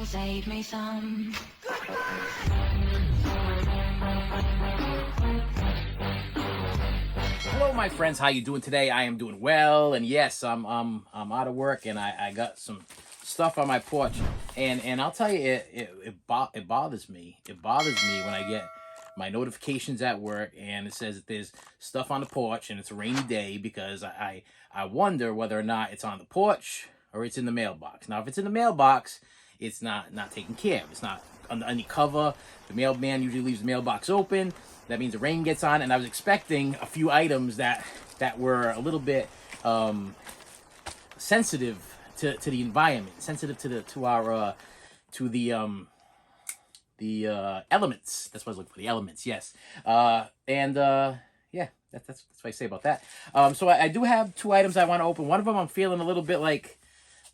save me some. Hello, my friends. How you doing today? I am doing well, and yes, I'm out of work, and I got some stuff on my porch, and I'll tell you, it bothers me. It bothers me when I get my notifications at work, and it says that there's stuff on the porch, and it's a rainy day, because I wonder whether or not it's on the porch or it's in the mailbox. Now, if it's in the mailbox, it's not taken care of. It's not under any cover. The mailman usually leaves the mailbox open. That means the rain gets on, and I was expecting a few items that were a little bit sensitive to the environment, sensitive to the elements. That's what I was looking for. The elements, yes. Yeah, that's what I say about that. So I do have two items I want to open. One of them I'm feeling a little bit like,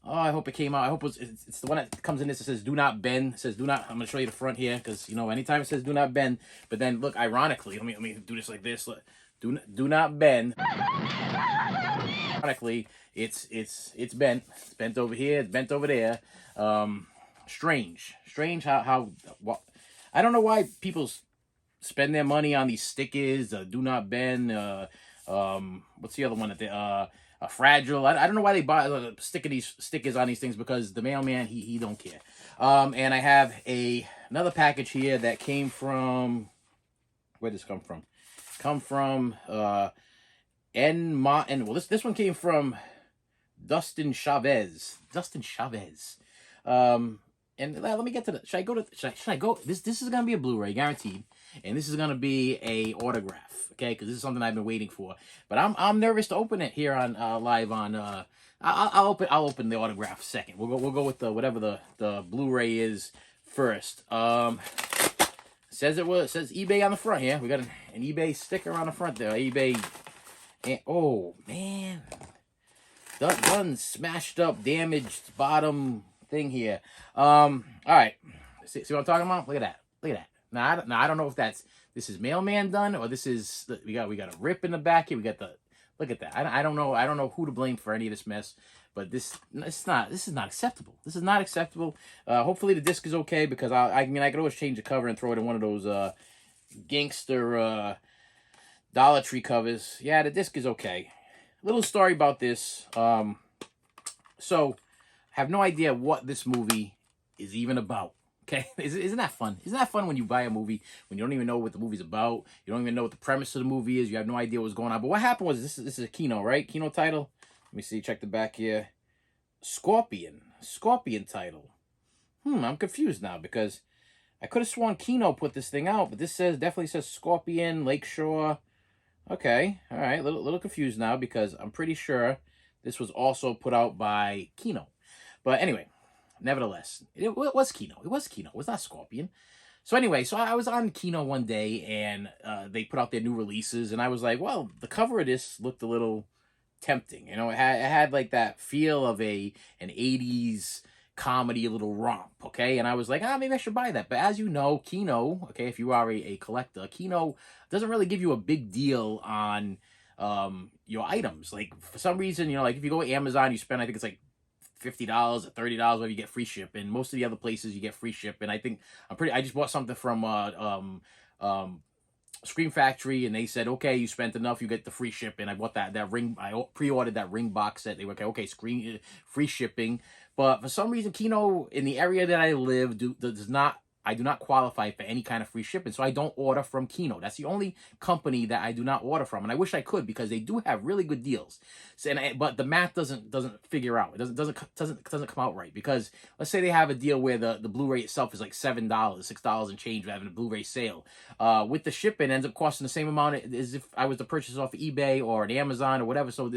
oh, I hope it came out. I hope it's the one that comes in this. It says "Do not bend." It says "Do not." I'm gonna show you the front here, because you know anytime it says "Do not bend," but then look, ironically, let me do this like this. Look, do not bend. Ironically, it's bent. It's bent over here. It's bent over there. Strange how what. I don't know why people spend their money on these stickers. Do not bend. What's the other one that they fragile. I don't know why they buy sticking these stickers on these things, because the mailman he don't care. And I have another package here that came from, where did this come from? Well, this one came from Dustin Chavez. And let me get to the. Should I go? This is gonna be a Blu-ray, guaranteed, and this is gonna be a autograph, okay? Because this is something I've been waiting for. But I'm nervous to open it here on live on. I'll open the autograph second. We'll go with the whatever the Blu-ray is first. Says eBay on the front here. We got an eBay sticker on the front there. eBay. And, oh man, done smashed up, damaged bottom thing here. All right, see what I'm talking about? Look at that. Now I don't know if this is mailman done, or this is we got a rip in the back here. We got the, look at that. I don't know who to blame for any of this mess, but this is not acceptable. This is not acceptable. Hopefully the disc is okay, because I could always change the cover and throw it in one of those gangster Dollar Tree covers. Yeah, the disc is okay. Little story about this. So have no idea what this movie is even about. Okay, isn't that fun? Isn't that fun when you buy a movie when you don't even know what the movie's about? You don't even know what the premise of the movie is. You have no idea what's going on. But what happened was this is a Kino, right? Kino title. Let me see. Check the back here. Scorpion title. I'm confused now, because I could have sworn Kino put this thing out, but this definitely says Scorpion Lakeshore. Okay, all right. Little confused now, because I'm pretty sure this was also put out by Kino. But anyway, nevertheless, it was Kino. It was Kino. It was not Scorpion. So anyway, I was on Kino one day, and they put out their new releases, and I was like, well, the cover of this looked a little tempting. You know, it had like that feel of an 80s comedy, a little romp, okay? And I was like, maybe I should buy that. But as you know, Kino, okay, if you are a collector, Kino doesn't really give you a big deal on your items. Like, for some reason, like if you go to Amazon, you spend, I think it's like $50 or $30, where you get free ship, and most of the other places you get free ship. And I just bought something from Scream Factory, and they said, okay, you spent enough, you get the free ship. And I bought that ring. I pre-ordered that ring box set. They were okay, free shipping. But for some reason, Kino, in the area that I live, I do not qualify for any kind of free shipping, so I don't order from Kino. That's the only company that I do not order from, and I wish I could, because they do have really good deals. But the math doesn't figure out. It doesn't come out right, because let's say they have a deal where the Blu-ray itself is like $7, $6 and change for having a Blu-ray sale. With the shipping, it ends up costing the same amount as if I was to purchase off of eBay or an Amazon or whatever. So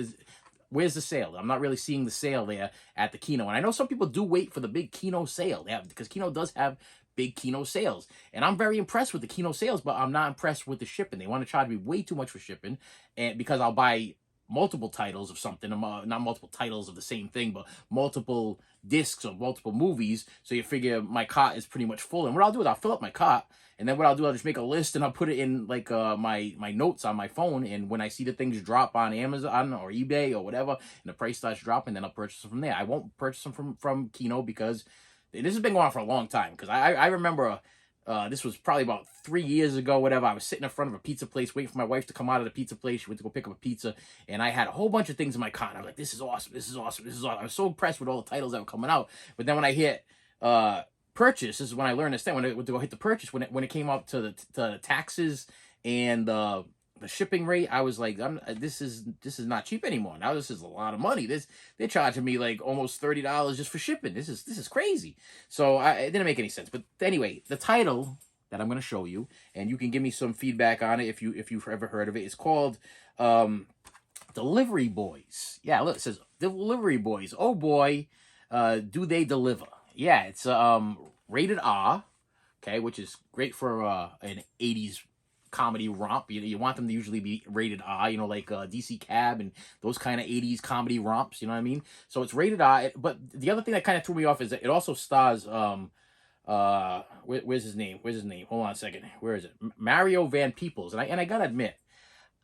where's the sale? I'm not really seeing the sale there at the Kino. And I know some people do wait for the big Kino sale, because Kino does have big Kino sales. And I'm very impressed with the Kino sales, but I'm not impressed with the shipping. They want to charge me way too much for shipping, and because I'll buy multiple titles of something, not multiple titles of the same thing, but multiple discs of multiple movies. So you figure my cart is pretty much full. And what I'll do is I'll fill up my cart, and then what I'll do, I'll just make a list and I'll put it in like my notes on my phone. And when I see the things drop on Amazon or eBay or whatever, and the price starts dropping, then I'll purchase them from there. I won't purchase them from Kino because and this has been going on for a long time, because I remember this was probably about 3 years ago, whatever. I was sitting in front of a pizza place waiting for my wife to come out of the pizza place. She went to go pick up a pizza, and I had a whole bunch of things in my cart. I was like, this is awesome, this is awesome, this is awesome. I was so impressed with all the titles that were coming out. But then when I hit purchase, this is when I learned this thing, when I went to go hit the purchase, when it came up to the taxes and the shipping rate, I was like, this is not cheap anymore. Now this is a lot of money. They're charging me like almost $30 just for shipping. This is crazy. So it didn't make any sense. But anyway, the title that I'm going to show you, and you can give me some feedback on it if you've ever heard of it. It's called Delivery Boys. Yeah, look, it says Delivery Boys. Oh boy, do they deliver? Yeah, it's rated R, okay, which is great for an 80s comedy romp. You want them to usually be rated R, like DC Cab and those kind of 80s comedy romps, you know what I mean? So it's rated R. But the other thing that kind of threw me off is that it also stars where's his name? Hold on a second. Where is it? Mario Van Peebles. And I gotta admit,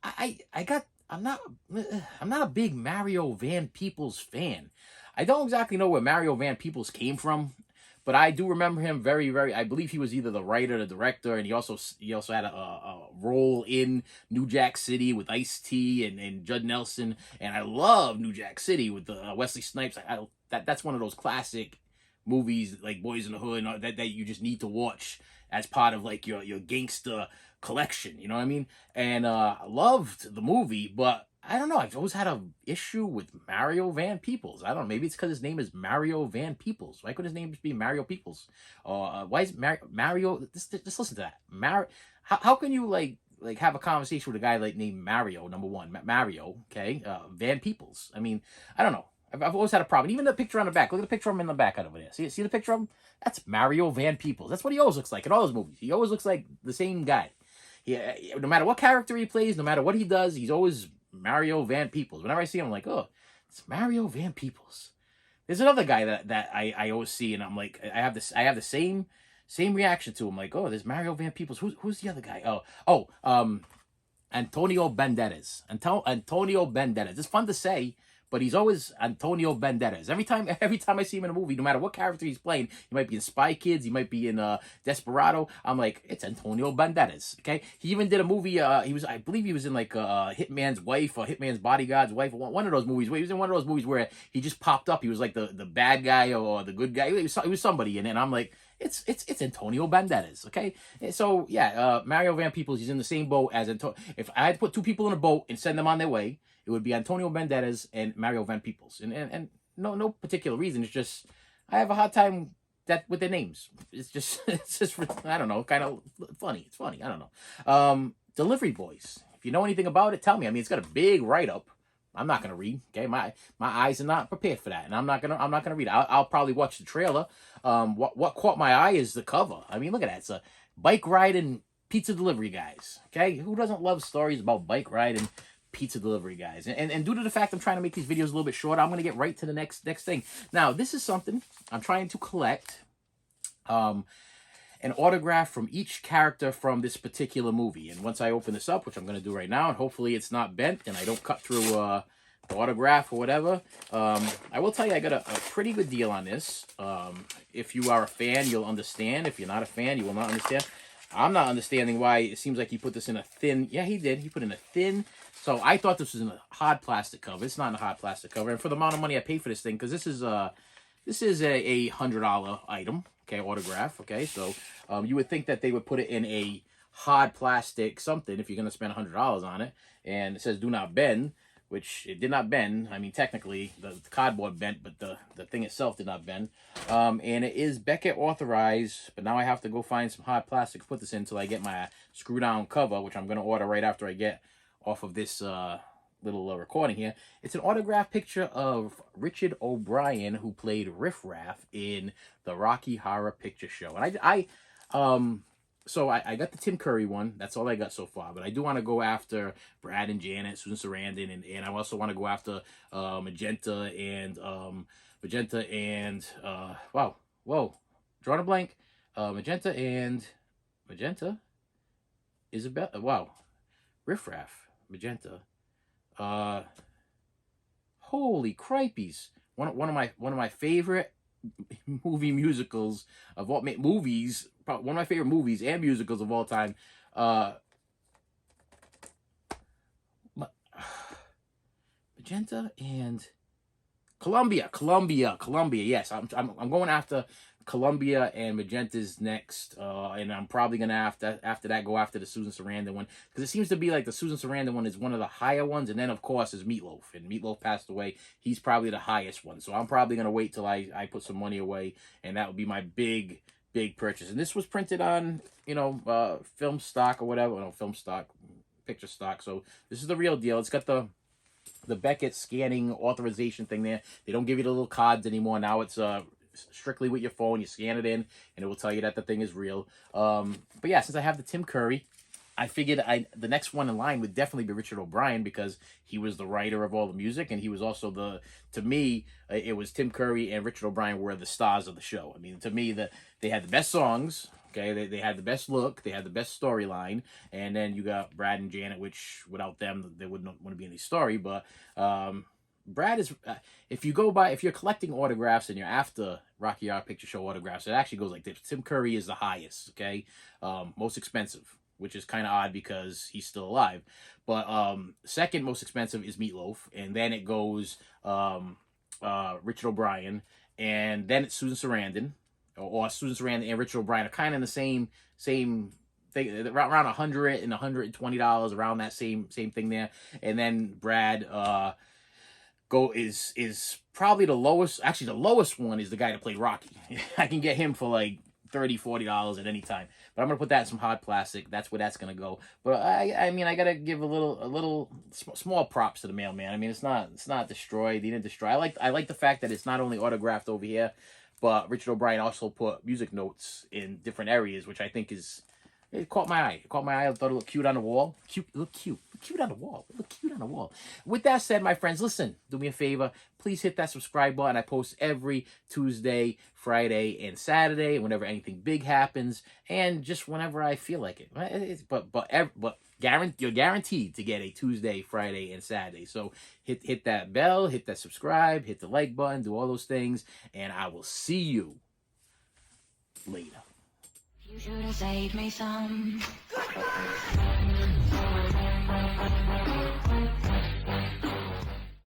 I'm not a big Mario Van Peebles fan. I don't exactly know where Mario Van Peebles came from, but I do remember him very, very. I believe he was either the writer or the director, and he also had a role in New Jack City with Ice-T and Judd Nelson. And I love New Jack City with the Wesley Snipes. That's one of those classic movies like Boys in the Hood that you just need to watch as part of like your gangster collection. You know what I mean? And I loved the movie, but I don't know. I've always had an issue with Mario Van Peebles. I don't know. Maybe it's because his name is Mario Van Peebles. Why couldn't his name just be Mario Peebles? Why is Mario? Just listen to that. How can you like have a conversation with a guy like named Mario? Number one, Mario. Okay, Van Peebles. I mean, I don't know. I've always had a problem. Even the picture on the back. Look at the picture of him in the back out over there. See the picture of him? That's Mario Van Peebles. That's what he always looks like in all his movies. He always looks like the same guy. No matter what character he plays, no matter what he does, he's always Mario Van Peebles. Whenever I see him, I'm like, oh, it's Mario Van Peebles. There's another guy that I always see, and I'm like, I have the same reaction to him. Like, oh, there's Mario Van Peebles. Who's the other guy? Antonio Banderas. Antonio Banderas. It's fun to say, but he's always Antonio Banderas. Every time I see him in a movie, no matter what character he's playing, he might be in Spy Kids, he might be in Desperado. I'm like, it's Antonio Banderas. Okay, he even did a movie. I believe he was in like Hitman's Wife or Hitman's Bodyguard's Wife. One of those movies. He was in one of those movies where he just popped up. He was like the bad guy or the good guy. He was somebody, and I'm like, it's Antonio Banderas. Okay, so yeah, Mario Van Peebles. He's in the same boat as Antonio. If I had to put two people in a boat and send them on their way, it would be Antonio Banderas and Mario Van Peebles. And no particular reason. It's just I have a hard time with their names. It's just I don't know, kind of funny. It's funny. I don't know. Delivery Boys. If you know anything about it, tell me. I mean, it's got a big write-up. I'm not gonna read. Okay, my eyes are not prepared for that, and I'm not gonna read. I'll probably watch the trailer. What caught my eye is the cover. I mean, look at that. It's a bike riding pizza delivery guys. Okay, who doesn't love stories about bike riding pizza delivery guys? And due to the fact I'm trying to make these videos a little bit shorter, I'm going to get right to the next thing. Now, this is something I'm trying to collect an autograph from each character from this particular movie. And once I open this up, which I'm going to do right now, and hopefully it's not bent and I don't cut through the autograph or whatever, I will tell you I got a pretty good deal on this. If you are a fan, you'll understand. If you're not a fan, you will not understand. I'm not understanding why it seems like he put this in a thin... Yeah, he did. He put in a thin... So I thought this was in a hard plastic cover. It's not in a hard plastic cover. And for the amount of money I paid for this thing, because this is a $100 item, okay, autograph, okay? So you would think that they would put it in a hard plastic something if you're going to spend $100 on it. And it says do not bend, which it did not bend. I mean, technically, the cardboard bent, but the thing itself did not bend. And it is Beckett authorized, but now I have to go find some hard plastic to put this in until I get my screw-down cover, which I'm going to order right after I get off of this little recording here. It's an autograph picture of Richard O'Brien, who played Riff Raff in the Rocky Horror Picture Show. And so I got the Tim Curry one. That's all I got so far. But I do want to go after Brad and Janet, Susan Sarandon, and I also want to go after Magenta and wow, whoa, drawing a blank. Magenta Isabel. Wow, Riff Raff. Magenta. Holy cripeys. One of my favorite movie musicals of all movies. One of my favorite movies and musicals of all time. Uh, Magenta and Columbia. Yes, I'm going after Columbia and Magenta's next, and I'm probably gonna after that go after the Susan Sarandon one, because it seems to be like the Susan Sarandon one is one of the higher ones, and then of course is Meatloaf, and Meatloaf passed away. He's probably the highest one, so I'm probably gonna wait till I put some money away, and that would be my big purchase. And this was printed on film stock or whatever, no, film stock, picture stock. So this is the real deal. It's got the Beckett scanning authorization thing there. They don't give you the little cards anymore. Now it's strictly with your phone. You scan it in, and it will tell you that the thing is real. But yeah, since I have the Tim Curry, I figured the next one in line would definitely be Richard O'Brien, because he was the writer of all the music, and he was also to me, it was Tim Curry and Richard O'Brien were the stars of the show. I mean, to me, they had the best songs. Okay, they had the best look, they had the best storyline, and then you got Brad and Janet, which without them there wouldn't be any story. But Brad is, if you're collecting autographs and you're after Rocky Horror Picture Show autographs, it actually goes like this. Tim Curry is the highest, okay, most expensive, which is kind of odd because he's still alive. But second most expensive is Meatloaf, and then it goes Richard O'Brien, and then it's Susan Sarandon. Or Susan Sarandon and Richard O'Brien are kind of in the same thing, around $100 and $120, around that same thing there. And then Brad is probably the lowest. Actually, the lowest one is the guy that played Rocky. I can get him for like $30-$40 at any time. But I'm gonna put that in some hard plastic. That's where that's gonna go. But I mean, I gotta give a little small props to the mailman. I mean, it's not destroyed. He didn't destroy. I like the fact that it's not only autographed over here, but Richard O'Brien also put music notes in different areas, which I think it caught my eye. I thought it looked cute on the wall. Look cute on the wall. With that said, my friends, listen, do me a favor. Please hit that subscribe button. I post every Tuesday, Friday, and Saturday, whenever anything big happens, and just whenever I feel like it. You're guaranteed to get a Tuesday, Friday, and Saturday. So hit that bell, hit that subscribe, hit the like button, do all those things, and I will see you later. You should have saved me some.